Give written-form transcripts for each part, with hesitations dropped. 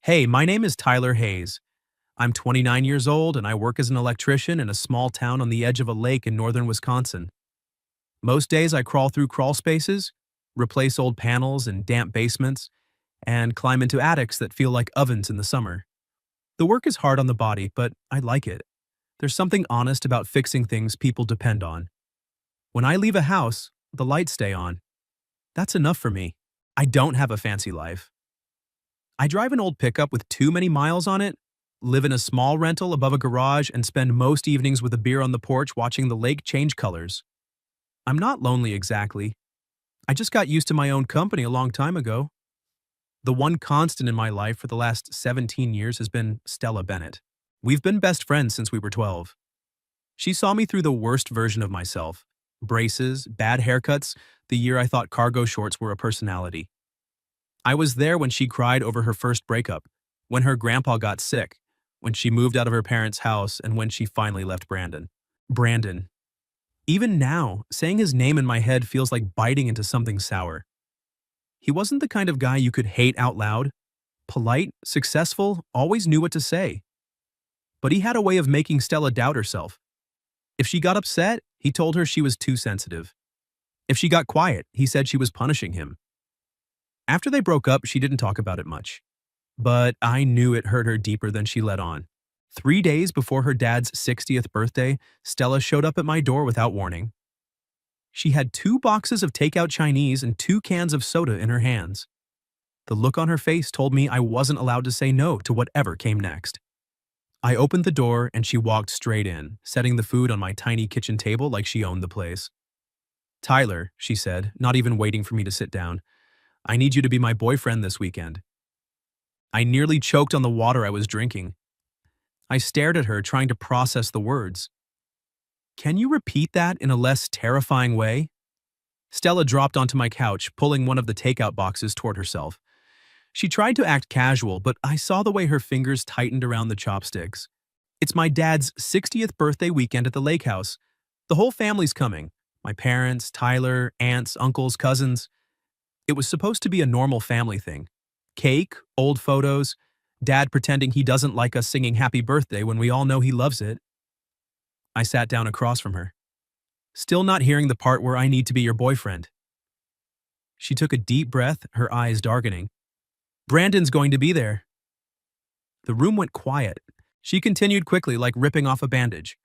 Hey, my name is Tyler Hayes. I'm 29 years old and I work as an electrician in a small town on the edge of a lake in northern Wisconsin. Most days I crawl through crawl spaces, replace old panels in damp basements, and climb into attics that feel like ovens in the summer. The work is hard on the body, but I like it. There's something honest about fixing things people depend on. When I leave a house, the lights stay on. That's enough for me. I don't have a fancy life. I drive an old pickup with too many miles on it, live in a small rental above a garage, and spend most evenings with a beer on the porch watching the lake change colors. I'm not lonely exactly. I just got used to my own company a long time ago. The one constant in my life for the last 17 years has been Stella Bennett. We've been best friends since we were 12. She saw me through the worst version of myself: braces, bad haircuts, the year I thought cargo shorts were a personality. I was there when she cried over her first breakup, when her grandpa got sick, when she moved out of her parents' house, and when she finally left Brandon. Brandon. Even now, saying his name in my head feels like biting into something sour. He wasn't the kind of guy you could hate out loud. Polite, successful, always knew what to say. But he had a way of making Stella doubt herself. If she got upset, he told her she was too sensitive. If she got quiet, he said she was punishing him. After they broke up, she didn't talk about it much. But I knew it hurt her deeper than she let on. 3 days before her dad's 60th birthday, Stella showed up at my door without warning. She had 2 boxes of takeout Chinese and 2 cans of soda in her hands. The look on her face told me I wasn't allowed to say no to whatever came next. I opened the door and she walked straight in, setting the food on my tiny kitchen table like she owned the place. "Tyler," she said, not even waiting for me to sit down, "I need you to be my boyfriend this weekend." I nearly choked on the water I was drinking. I stared at her, trying to process the words. "Can you repeat that in a less terrifying way?" Stella dropped onto my couch, pulling one of the takeout boxes toward herself. She tried to act casual, but I saw the way her fingers tightened around the chopsticks. "It's my dad's 60th birthday weekend at the lake house. The whole family's coming. My parents, Tyler, aunts, uncles, cousins. It was supposed to be a normal family thing. Cake, old photos, dad pretending he doesn't like us singing happy birthday when we all know he loves it." I sat down across from her, still not hearing the part where I need to be your boyfriend. She took a deep breath, her eyes darkening. "Brandon's going to be there." The room went quiet. She continued quickly, like ripping off a bandage.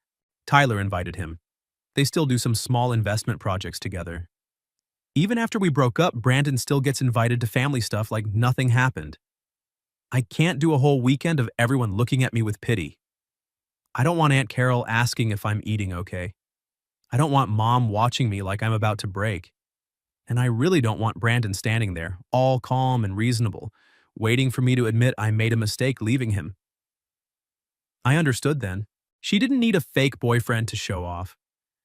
"Tyler invited him. They still do some small investment projects together. Even after we broke up, Brandon still gets invited to family stuff like nothing happened. I can't do a whole weekend of everyone looking at me with pity. I don't want Aunt Carol asking if I'm eating okay. I don't want Mom watching me like I'm about to break. And I really don't want Brandon standing there, all calm and reasonable, waiting for me to admit I made a mistake leaving him." I understood then. She didn't need a fake boyfriend to show off.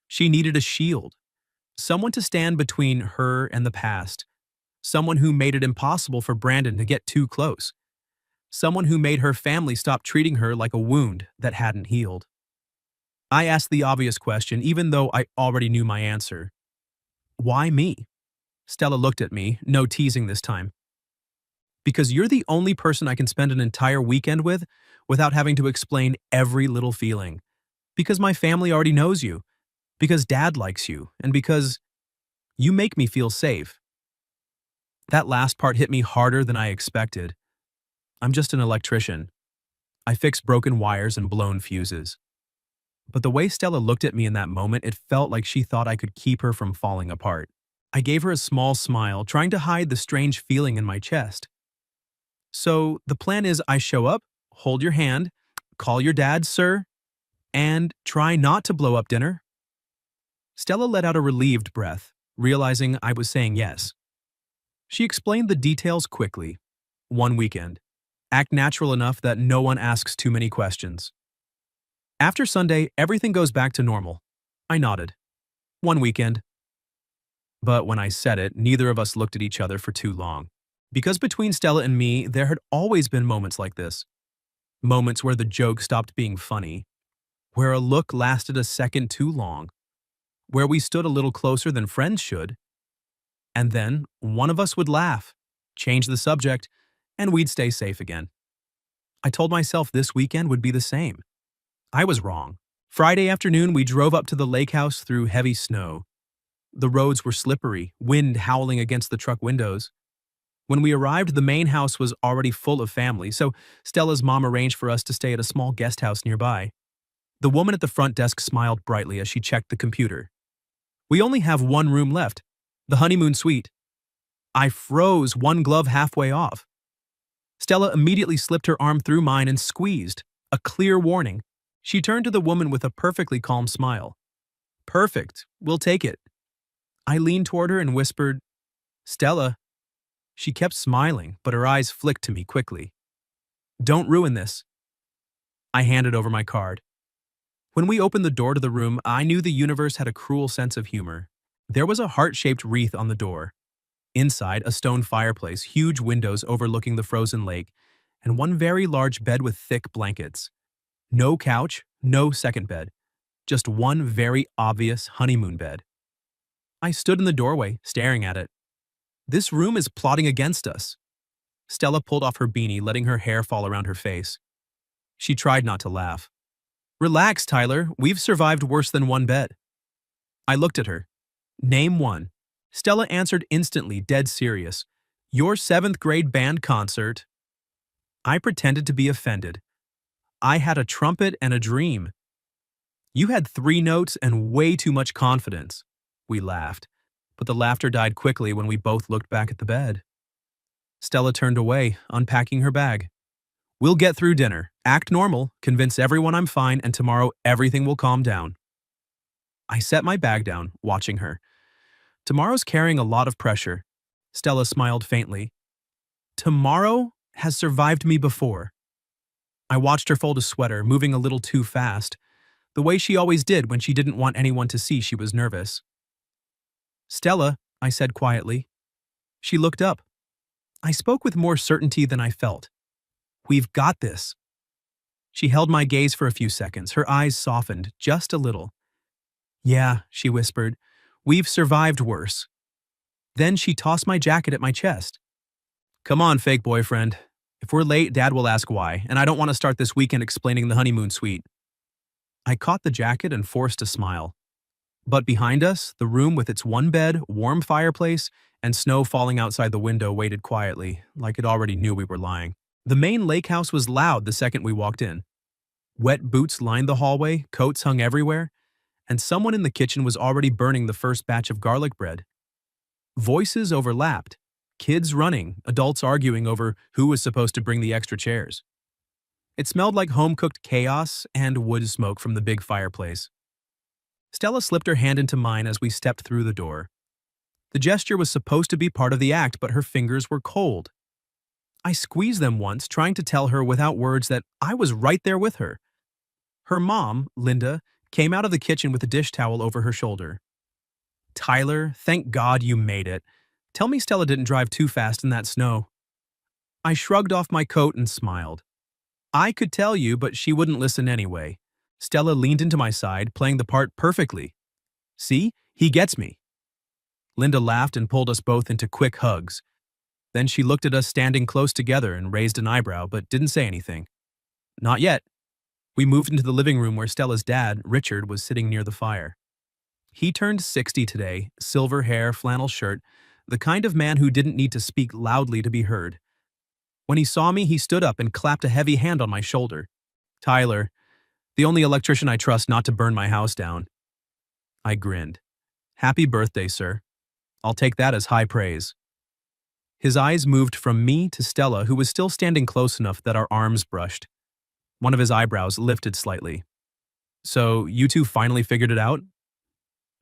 She needed a shield. Someone to stand between her and the past. Someone who made it impossible for Brandon to get too close. Someone who made her family stop treating her like a wound that hadn't healed. I asked the obvious question, even though I already knew my answer. "Why me?" Stella looked at me, no teasing this time. "Because you're the only person I can spend an entire weekend with without having to explain every little feeling. Because my family already knows you. Because Dad likes you. And because you make me feel safe." That last part hit me harder than I expected. I'm just an electrician. I fix broken wires and blown fuses. But the way Stella looked at me in that moment, it felt like she thought I could keep her from falling apart. I gave her a small smile, trying to hide the strange feeling in my chest. "So the plan is I show up, hold your hand, call your dad, sir, and try not to blow up dinner?" Stella let out a relieved breath, realizing I was saying yes. She explained the details quickly. One weekend. Act natural enough that no one asks too many questions. After Sunday, everything goes back to normal. I nodded. One weekend. But when I said it, neither of us looked at each other for too long. Because between Stella and me, there had always been moments like this. Moments where the joke stopped being funny. Where a look lasted a second too long. Where we stood a little closer than friends should. And then, one of us would laugh, change the subject, and we'd stay safe again. I told myself this weekend would be the same. I was wrong. Friday afternoon, we drove up to the lake house through heavy snow. The roads were slippery, wind howling against the truck windows. When we arrived, the main house was already full of family, so Stella's mom arranged for us to stay at a small guest house nearby. The woman at the front desk smiled brightly as she checked the computer. We only have one room left, the honeymoon suite. I froze, one glove halfway off. Stella immediately slipped her arm through mine and squeezed, a clear warning. She turned to the woman with a perfectly calm smile. Perfect, we'll take it. I leaned toward her and whispered, Stella. She kept smiling, but her eyes flicked to me quickly. Don't ruin this. I handed over my card. When we opened the door to the room, I knew the universe had a cruel sense of humor. There was a heart-shaped wreath on the door. Inside, a stone fireplace, huge windows overlooking the frozen lake, and one very large bed with thick blankets. No couch, no second bed. Just one very obvious honeymoon bed. I stood in the doorway, staring at it. This room is plotting against us. Stella pulled off her beanie, letting her hair fall around her face. She tried not to laugh. Relax, Tyler. We've survived worse than one bed. I looked at her. Name one. Stella answered instantly, dead serious. Your 7th grade band concert. I pretended to be offended. I had a trumpet and a dream. You had 3 notes and way too much confidence. We laughed, but the laughter died quickly when we both looked back at the bed. Stella turned away, unpacking her bag. We'll get through dinner, act normal, convince everyone I'm fine, and tomorrow everything will calm down. I set my bag down, watching her. Tomorrow's carrying a lot of pressure. Stella smiled faintly. Tomorrow has survived me before. I watched her fold a sweater, moving a little too fast, the way she always did when she didn't want anyone to see she was nervous. Stella, I said quietly. She looked up. I spoke with more certainty than I felt. We've got this. She held my gaze for a few seconds, her eyes softened just a little. Yeah, she whispered, we've survived worse. Then she tossed my jacket at my chest. Come on, fake boyfriend. If we're late, Dad will ask why, and I don't want to start this weekend explaining the honeymoon suite. I caught the jacket and forced a smile. But behind us, the room with its one bed, warm fireplace, and snow falling outside the window waited quietly, like it already knew we were lying. The main lake house was loud the second we walked in. Wet boots lined the hallway, coats hung everywhere, and someone in the kitchen was already burning the first batch of garlic bread. Voices overlapped, kids running, adults arguing over who was supposed to bring the extra chairs. It smelled like home-cooked chaos and wood smoke from the big fireplace. Stella slipped her hand into mine as we stepped through the door. The gesture was supposed to be part of the act, but her fingers were cold. I squeezed them once, trying to tell her without words that I was right there with her. Her mom, Linda, came out of the kitchen with a dish towel over her shoulder. Tyler, thank God you made it. Tell me Stella didn't drive too fast in that snow. I shrugged off my coat and smiled. I could tell you, but she wouldn't listen anyway. Stella leaned into my side, playing the part perfectly. See, he gets me. Linda laughed and pulled us both into quick hugs. Then she looked at us standing close together and raised an eyebrow, but didn't say anything. Not yet. We moved into the living room where Stella's dad, Richard, was sitting near the fire. He turned 60 today, silver hair, flannel shirt, the kind of man who didn't need to speak loudly to be heard. When he saw me, he stood up and clapped a heavy hand on my shoulder. Tyler, the only electrician I trust not to burn my house down. I grinned. Happy birthday, sir. I'll take that as high praise. His eyes moved from me to Stella, who was still standing close enough that our arms brushed. One of his eyebrows lifted slightly. So, you two finally figured it out?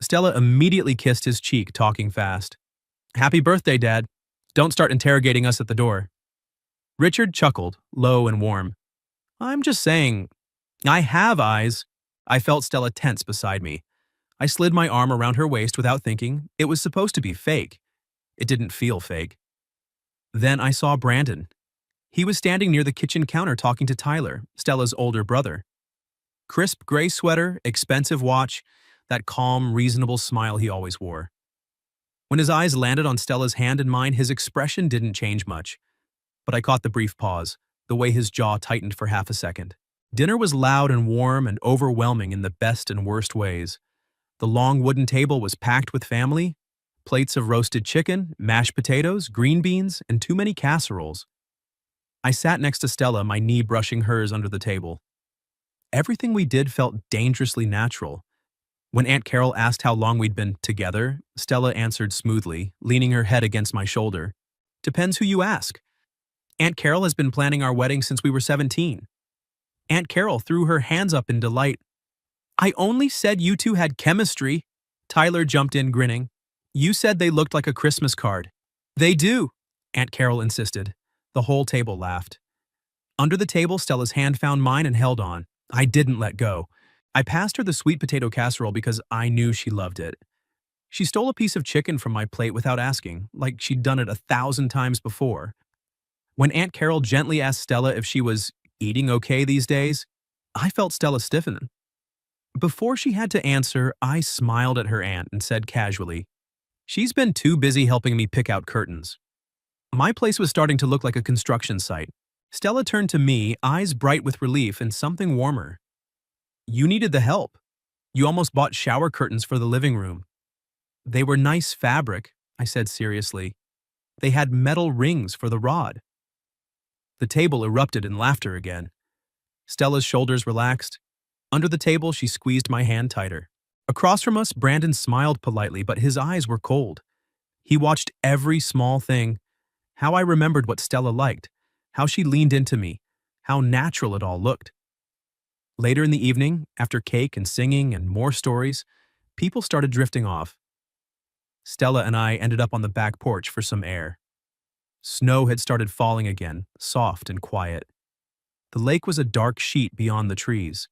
Stella immediately kissed his cheek, talking fast. Happy birthday, Dad. Don't start interrogating us at the door. Richard chuckled, low and warm. I'm just saying, I have eyes. I felt Stella tense beside me. I slid my arm around her waist without thinking. It was supposed to be fake. It didn't feel fake. Then I saw Brandon. He was standing near the kitchen counter talking to Tyler, Stella's older brother. Crisp gray sweater, expensive watch, that calm, reasonable smile he always wore. When his eyes landed on Stella's hand and mine, his expression didn't change much. But I caught the brief pause, the way his jaw tightened for half a second. Dinner was loud and warm and overwhelming in the best and worst ways. The long wooden table was packed with family, plates of roasted chicken, mashed potatoes, green beans, and too many casseroles. I sat next to Stella, my knee brushing hers under the table. Everything we did felt dangerously natural. When Aunt Carol asked how long we'd been together, Stella answered smoothly, leaning her head against my shoulder. Depends who you ask. Aunt Carol has been planning our wedding since we were 17. Aunt Carol threw her hands up in delight. I only said you two had chemistry. Tyler jumped in, grinning. You said they looked like a Christmas card. They do, Aunt Carol insisted. The whole table laughed. Under the table, Stella's hand found mine and held on. I didn't let go. I passed her the sweet potato casserole because I knew she loved it. She stole a piece of chicken from my plate without asking, like she'd done it 1,000 times before. When Aunt Carol gently asked Stella if she was eating okay these days, I felt Stella stiffen. Before she had to answer, I smiled at her aunt and said casually, "She's been too busy helping me pick out curtains." My place was starting to look like a construction site. Stella turned to me, eyes bright with relief and something warmer. You needed the help. You almost bought shower curtains for the living room. They were nice fabric, I said seriously. They had metal rings for the rod. The table erupted in laughter again. Stella's shoulders relaxed. Under the table, she squeezed my hand tighter. Across from us, Brandon smiled politely, but his eyes were cold. He watched every small thing. How I remembered what Stella liked, how she leaned into me, how natural it all looked. Later in the evening, after cake and singing and more stories, people started drifting off. Stella and I ended up on the back porch for some air. Snow had started falling again, soft and quiet. The lake was a dark sheet beyond the trees.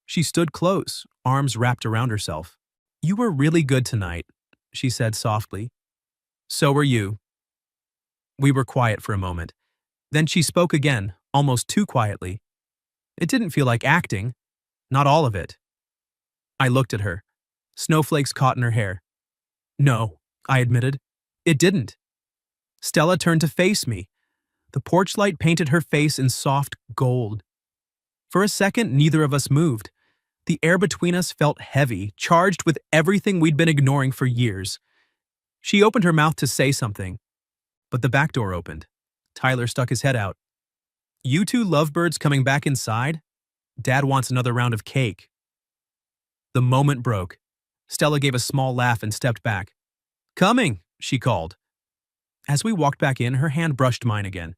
She stood close, arms wrapped around herself. You were really good tonight, she said softly. So were you. We were quiet for a moment. Then she spoke again, almost too quietly. It didn't feel like acting. Not all of it. I looked at her. Snowflakes caught in her hair. No, I admitted. It didn't. Stella turned to face me. The porch light painted her face in soft gold. For a second, neither of us moved. The air between us felt heavy, charged with everything we'd been ignoring for years. She opened her mouth to say something, but the back door opened. Tyler stuck his head out. You two lovebirds coming back inside? Dad wants another round of cake. The moment broke. Stella gave a small laugh and stepped back. Coming, she called. As we walked back in, her hand brushed mine again.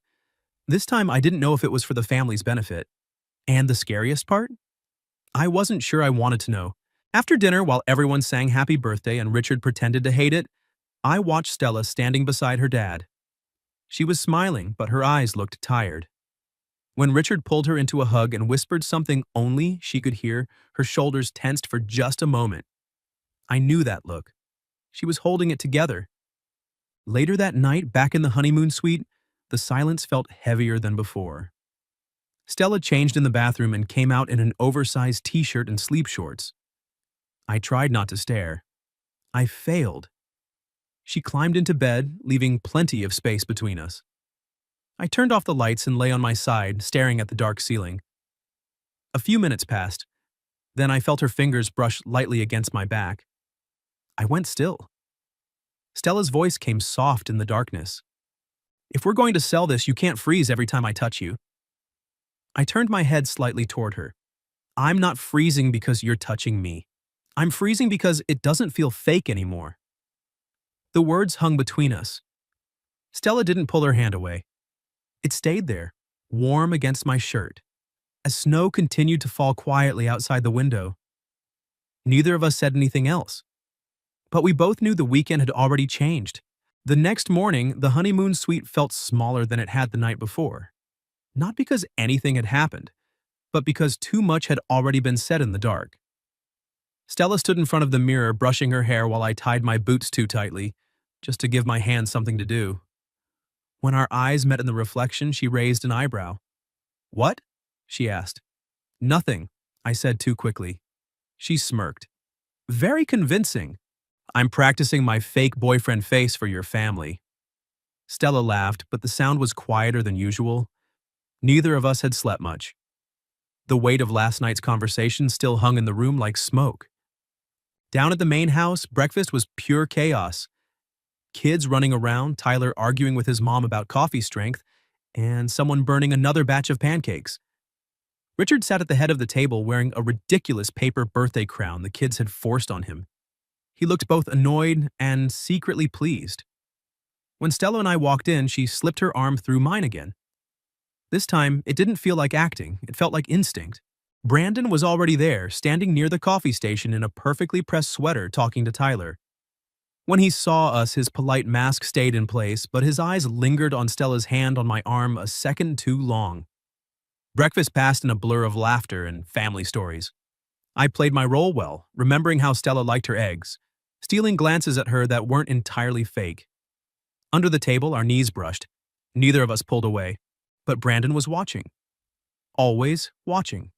This time I didn't know if it was for the family's benefit. And the scariest part? I wasn't sure I wanted to know. After dinner, while everyone sang happy birthday and Richard pretended to hate it, I watched Stella standing beside her dad. She was smiling, but her eyes looked tired. When Richard pulled her into a hug and whispered something only she could hear, her shoulders tensed for just a moment. I knew that look. She was holding it together. Later that night, back in the honeymoon suite, the silence felt heavier than before. Stella changed in the bathroom and came out in an oversized t-shirt and sleep shorts. I tried not to stare. I failed. She climbed into bed, leaving plenty of space between us. I turned off the lights and lay on my side, staring at the dark ceiling. A few minutes passed. Then I felt her fingers brush lightly against my back. I went still. Stella's voice came soft in the darkness. If we're going to sell this, you can't freeze every time I touch you. I turned my head slightly toward her. I'm not freezing because you're touching me. I'm freezing because it doesn't feel fake anymore. The words hung between us. Stella didn't pull her hand away. It stayed there, warm against my shirt, as snow continued to fall quietly outside the window. Neither of us said anything else. But we both knew the weekend had already changed. The next morning, the honeymoon suite felt smaller than it had the night before. Not because anything had happened, but because too much had already been said in the dark. Stella stood in front of the mirror, brushing her hair while I tied my boots too tightly, just to give my hands something to do. When our eyes met in the reflection, she raised an eyebrow. What? She asked. Nothing, I said too quickly. She smirked. Very convincing. I'm practicing my fake boyfriend face for your family. Stella laughed, but the sound was quieter than usual. Neither of us had slept much. The weight of last night's conversation still hung in the room like smoke. Down at the main house, breakfast was pure chaos. Kids running around, Tyler arguing with his mom about coffee strength, and someone burning another batch of pancakes. Richard sat at the head of the table wearing a ridiculous paper birthday crown the kids had forced on him. He looked both annoyed and secretly pleased. When Stella and I walked in, she slipped her arm through mine again. This time, it didn't feel like acting, it felt like instinct. Brandon was already there, standing near the coffee station in a perfectly pressed sweater talking to Tyler. When he saw us, his polite mask stayed in place, but his eyes lingered on Stella's hand on my arm a second too long. Breakfast passed in a blur of laughter and family stories. I played my role well, remembering how Stella liked her eggs, stealing glances at her that weren't entirely fake. Under the table, our knees brushed. Neither of us pulled away, but Brandon was watching. Always watching.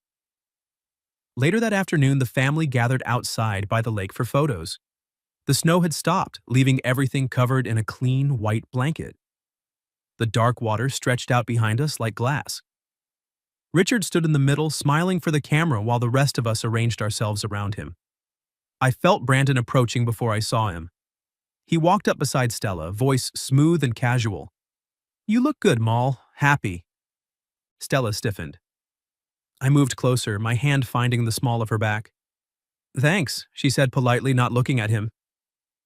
Later that afternoon, the family gathered outside by the lake for photos. The snow had stopped, leaving everything covered in a clean, white blanket. The dark water stretched out behind us like glass. Richard stood in the middle, smiling for the camera while the rest of us arranged ourselves around him. I felt Brandon approaching before I saw him. He walked up beside Stella, voice smooth and casual. "You look good, Moll. Happy." Stella stiffened. I moved closer, my hand finding the small of her back. "Thanks," she said politely, not looking at him.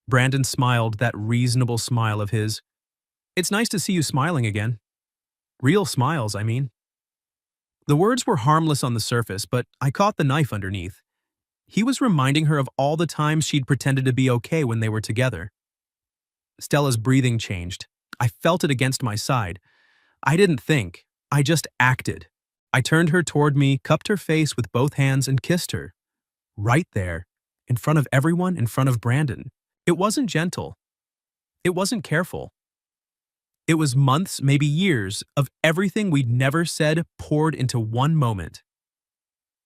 Brandon smiled, that reasonable smile of his. "It's nice to see you smiling again. Real smiles, I mean." The words were harmless on the surface, but I caught the knife underneath. He was reminding her of all the times she'd pretended to be okay when they were together. Stella's breathing changed. I felt it against my side. I didn't think. I just acted. I turned her toward me, cupped her face with both hands, and kissed her. Right there, in front of everyone, in front of Brandon. It wasn't gentle. It wasn't careful. It was months, maybe years, of everything we'd never said poured into one moment.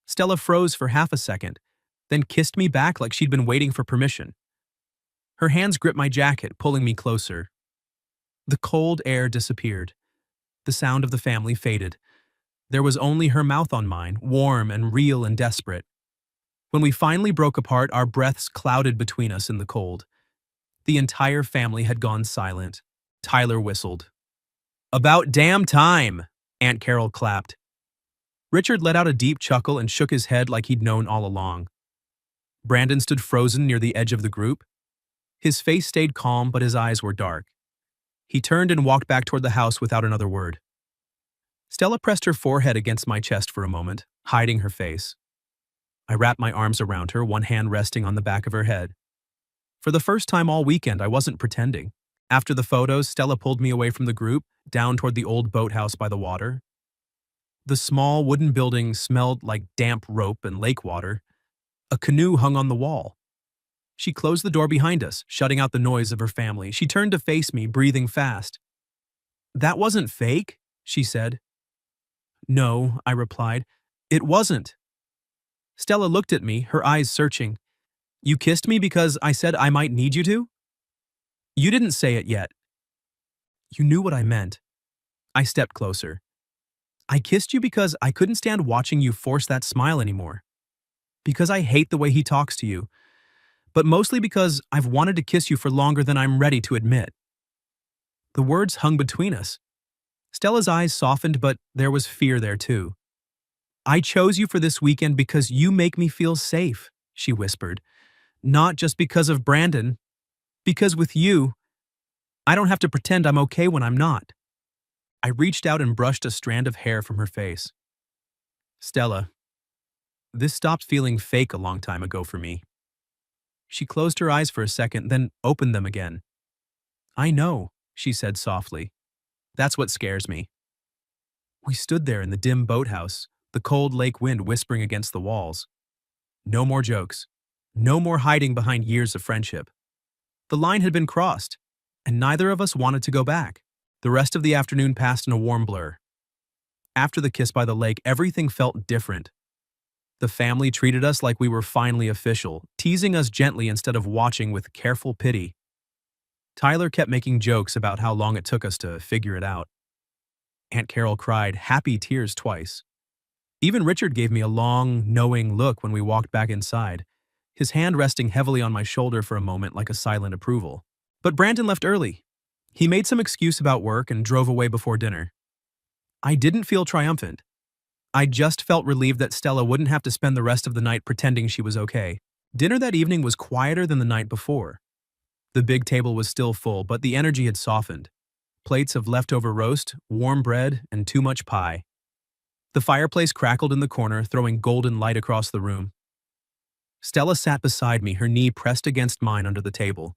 Stella froze for half a second, then kissed me back like she'd been waiting for permission. Her hands gripped my jacket, pulling me closer. The cold air disappeared. The sound of the family faded. There was only her mouth on mine, warm and real and desperate. When we finally broke apart, our breaths clouded between us in the cold. The entire family had gone silent. Tyler whistled. "About damn time!" Aunt Carol clapped. Richard let out a deep chuckle and shook his head like he'd known all along. Brandon stood frozen near the edge of the group. His face stayed calm, but his eyes were dark. He turned and walked back toward the house without another word. Stella pressed her forehead against my chest for a moment, hiding her face. I wrapped my arms around her, one hand resting on the back of her head. For the first time all weekend, I wasn't pretending. After the photos, Stella pulled me away from the group, down toward the old boathouse by the water. The small wooden building smelled like damp rope and lake water. A canoe hung on the wall. She closed the door behind us, shutting out the noise of her family. She turned to face me, breathing fast. "That wasn't fake," she said. "No," I replied. "It wasn't." Stella looked at me, her eyes searching. "You kissed me because I said I might need you to?" "You didn't say it yet." "You knew what I meant." I stepped closer. "I kissed you because I couldn't stand watching you force that smile anymore. Because I hate the way he talks to you. But mostly because I've wanted to kiss you for longer than I'm ready to admit." The words hung between us. Stella's eyes softened, but there was fear there too. "I chose you for this weekend because you make me feel safe," she whispered. "Not just because of Brandon. Because with you, I don't have to pretend I'm okay when I'm not." I reached out and brushed a strand of hair from her face. "Stella, this stopped feeling fake a long time ago for me." She closed her eyes for a second, then opened them again. "I know," she said softly. "That's what scares me." We stood there in the dim boathouse, the cold lake wind whispering against the walls. No more jokes. No more hiding behind years of friendship. The line had been crossed, and neither of us wanted to go back. The rest of the afternoon passed in a warm blur. After the kiss by the lake, everything felt different. The family treated us like we were finally official, teasing us gently instead of watching with careful pity. Tyler kept making jokes about how long it took us to figure it out. Aunt Carol cried, happy tears twice. Even Richard gave me a long, knowing look when we walked back inside, his hand resting heavily on my shoulder for a moment like a silent approval. But Brandon left early. He made some excuse about work and drove away before dinner. I didn't feel triumphant. I just felt relieved that Stella wouldn't have to spend the rest of the night pretending she was okay. Dinner that evening was quieter than the night before. The big table was still full, but the energy had softened. Plates of leftover roast, warm bread, and too much pie. The fireplace crackled in the corner, throwing golden light across the room. Stella sat beside me, her knee pressed against mine under the table.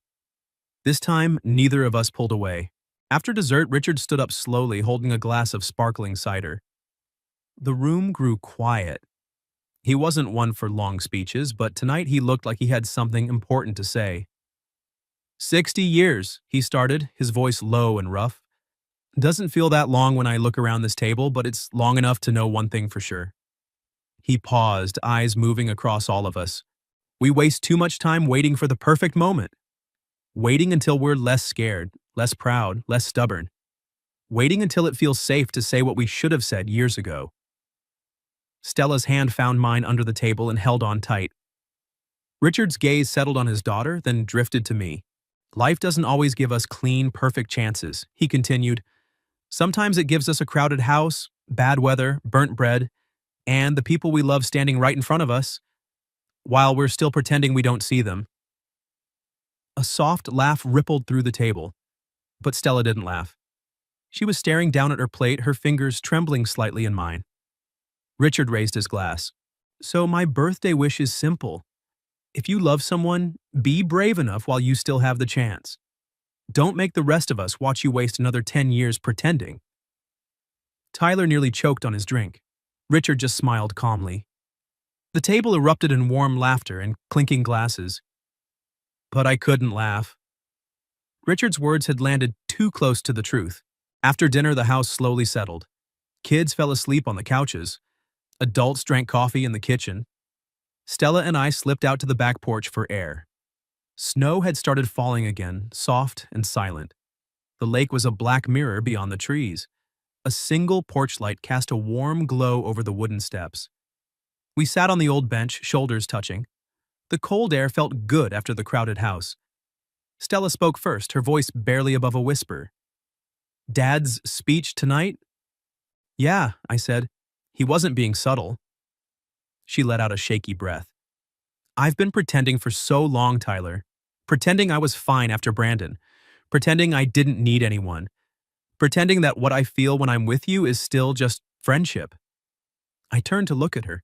This time, neither of us pulled away. After dessert, Richard stood up slowly, holding a glass of sparkling cider. The room grew quiet. He wasn't one for long speeches, but tonight he looked like he had something important to say. 60 years, he started, his voice low and rough. Doesn't feel that long when I look around this table, but it's long enough to know one thing for sure. He paused, eyes moving across all of us. We waste too much time waiting for the perfect moment. Waiting until we're less scared, less proud, less stubborn. Waiting until it feels safe to say what we should have said years ago. Stella's hand found mine under the table and held on tight. Richard's gaze settled on his daughter, then drifted to me. Life doesn't always give us clean, perfect chances, he continued. Sometimes it gives us a crowded house, bad weather, burnt bread, and the people we love standing right in front of us, while we're still pretending we don't see them. A soft laugh rippled through the table, but Stella didn't laugh. She was staring down at her plate, her fingers trembling slightly in mine. Richard raised his glass. So my birthday wish is simple. If you love someone, be brave enough while you still have the chance. Don't make the rest of us watch you waste another 10 years pretending. Tyler nearly choked on his drink. Richard just smiled calmly. The table erupted in warm laughter and clinking glasses. But I couldn't laugh. Richard's words had landed too close to the truth. After dinner, the house slowly settled. Kids fell asleep on the couches. Adults drank coffee in the kitchen. Stella and I slipped out to the back porch for air. Snow had started falling again, soft and silent. The lake was a black mirror beyond the trees. A single porch light cast a warm glow over the wooden steps. We sat on the old bench, shoulders touching. The cold air felt good after the crowded house. Stella spoke first, her voice barely above a whisper. Dad's speech tonight? Yeah, I said. He wasn't being subtle. She let out a shaky breath. I've been pretending for so long, Tyler. Pretending I was fine after Brandon. Pretending I didn't need anyone. Pretending that what I feel when I'm with you is still just friendship. I turned to look at her.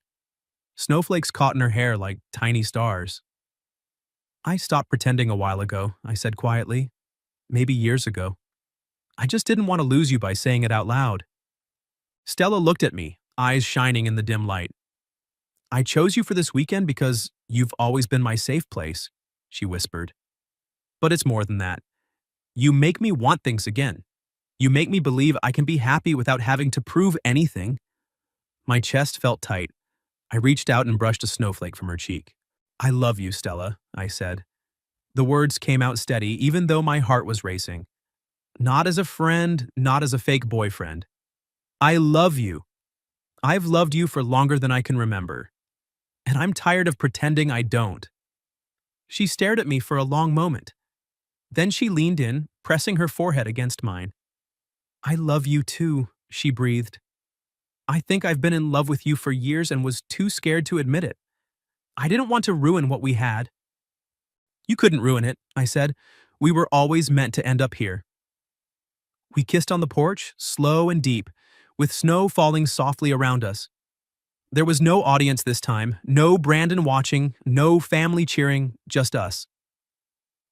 Snowflakes caught in her hair like tiny stars. I stopped pretending a while ago, I said quietly. Maybe years ago. I just didn't want to lose you by saying it out loud. Stella looked at me, eyes shining in the dim light. I chose you for this weekend because you've always been my safe place, she whispered. But it's more than that. You make me want things again. You make me believe I can be happy without having to prove anything. My chest felt tight. I reached out and brushed a snowflake from her cheek. I love you, Stella, I said. The words came out steady, even though my heart was racing. Not as a friend, not as a fake boyfriend. I love you. I've loved you for longer than I can remember. And I'm tired of pretending I don't. She stared at me for a long moment. Then she leaned in, pressing her forehead against mine. I love you too, she breathed. I think I've been in love with you for years and was too scared to admit it. I didn't want to ruin what we had. You couldn't ruin it, I said. We were always meant to end up here. We kissed on the porch, slow and deep, with snow falling softly around us. There was no audience this time, no Brandon watching, no family cheering, just us.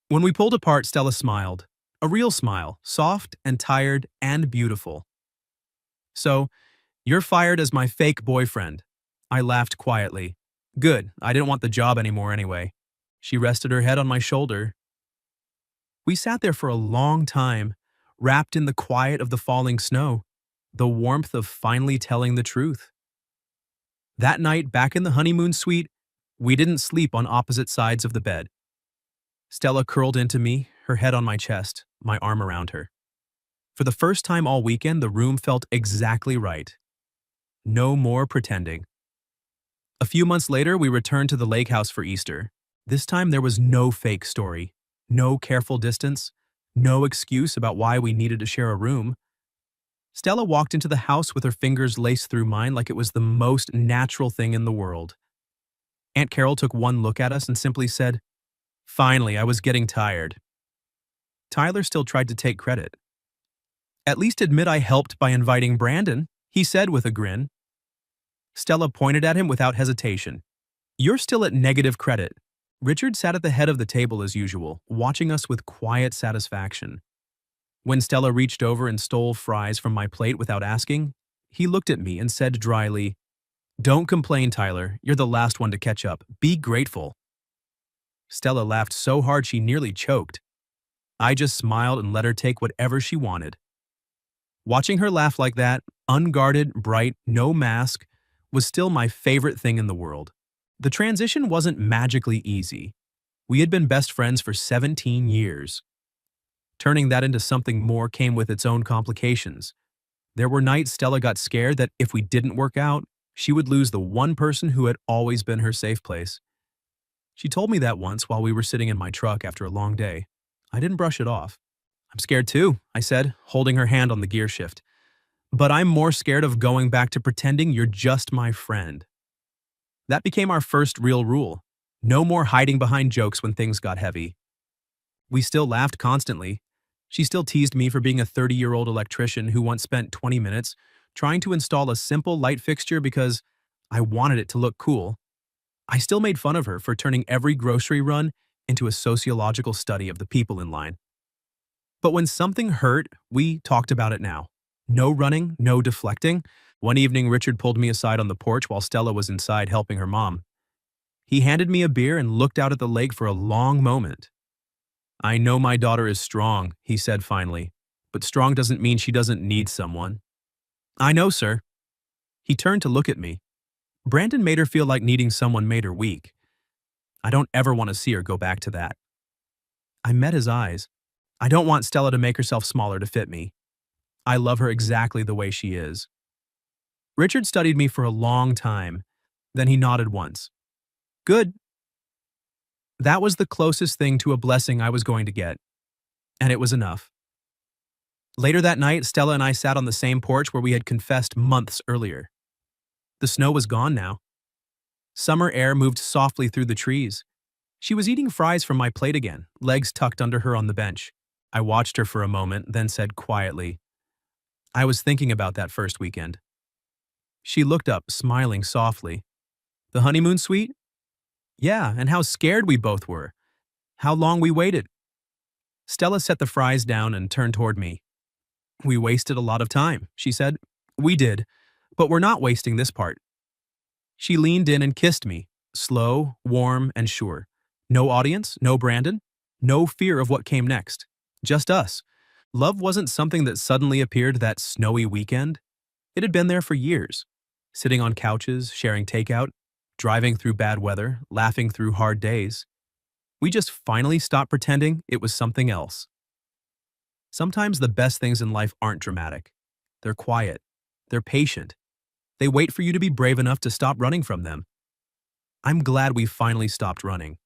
When we pulled apart, Stella smiled. A real smile, soft and tired and beautiful. So, you're fired as my fake boyfriend. I laughed quietly. Good, I didn't want the job anymore anyway. She rested her head on my shoulder. We sat there for a long time, wrapped in the quiet of the falling snow, the warmth of finally telling the truth. That night, back in the honeymoon suite, we didn't sleep on opposite sides of the bed. Stella curled into me, her head on my chest, my arm around her. For the first time all weekend, the room felt exactly right. No more pretending. A few months later, we returned to the lake house for Easter. This time there was no fake story, no careful distance, no excuse about why we needed to share a room. Stella walked into the house with her fingers laced through mine like it was the most natural thing in the world. Aunt Carol took one look at us and simply said, "Finally, I was getting tired." Tyler still tried to take credit. "At least admit I helped by inviting Brandon," he said with a grin. Stella pointed at him without hesitation. "You're still at negative credit." Richard sat at the head of the table as usual, watching us with quiet satisfaction. When Stella reached over and stole fries from my plate without asking, he looked at me and said dryly, "Don't complain, Tyler. You're the last one to catch up. Be grateful." Stella laughed so hard she nearly choked. I just smiled and let her take whatever she wanted. Watching her laugh like that, unguarded, bright, no mask, was still my favorite thing in the world. The transition wasn't magically easy. We had been best friends for 17 years. Turning that into something more came with its own complications. There were nights Stella got scared that if we didn't work out, she would lose the one person who had always been her safe place. She told me that once while we were sitting in my truck after a long day. I didn't brush it off. "I'm scared too," I said, holding her hand on the gear shift. "But I'm more scared of going back to pretending you're just my friend." That became our first real rule. No more hiding behind jokes when things got heavy. We still laughed constantly. She still teased me for being a 30-year-old electrician who once spent 20 minutes trying to install a simple light fixture because I wanted it to look cool. I still made fun of her for turning every grocery run into a sociological study of the people in line. But when something hurt, we talked about it now. No running, no deflecting. One evening, Richard pulled me aside on the porch while Stella was inside helping her mom. He handed me a beer and looked out at the lake for a long moment. "I know my daughter is strong," he said finally, "but strong doesn't mean she doesn't need someone." "I know, sir." He turned to look at me. Brandon made her feel like needing someone made her weak. I don't ever want to see her go back to that. I met his eyes. I don't want Stella to make herself smaller to fit me. I love her exactly the way she is. Richard studied me for a long time. Then he nodded once. "Good." That was the closest thing to a blessing I was going to get. And it was enough. Later that night, Stella and I sat on the same porch where we had confessed months earlier. The snow was gone now. Summer air moved softly through the trees. She was eating fries from my plate again, legs tucked under her on the bench. I watched her for a moment, then said quietly, "I was thinking about that first weekend." She looked up, smiling softly. "The honeymoon suite?" "Yeah, and how scared we both were. How long we waited." Stella set the fries down and turned toward me. "We wasted a lot of time," she said. "We did, but we're not wasting this part." She leaned in and kissed me, slow, warm, and sure. No audience, no Brandon, no fear of what came next. Just us. Love wasn't something that suddenly appeared that snowy weekend. It had been there for years. Sitting on couches, sharing takeout, driving through bad weather, laughing through hard days. We just finally stopped pretending it was something else. Sometimes the best things in life aren't dramatic. They're quiet. They're patient. They wait for you to be brave enough to stop running from them. I'm glad we finally stopped running.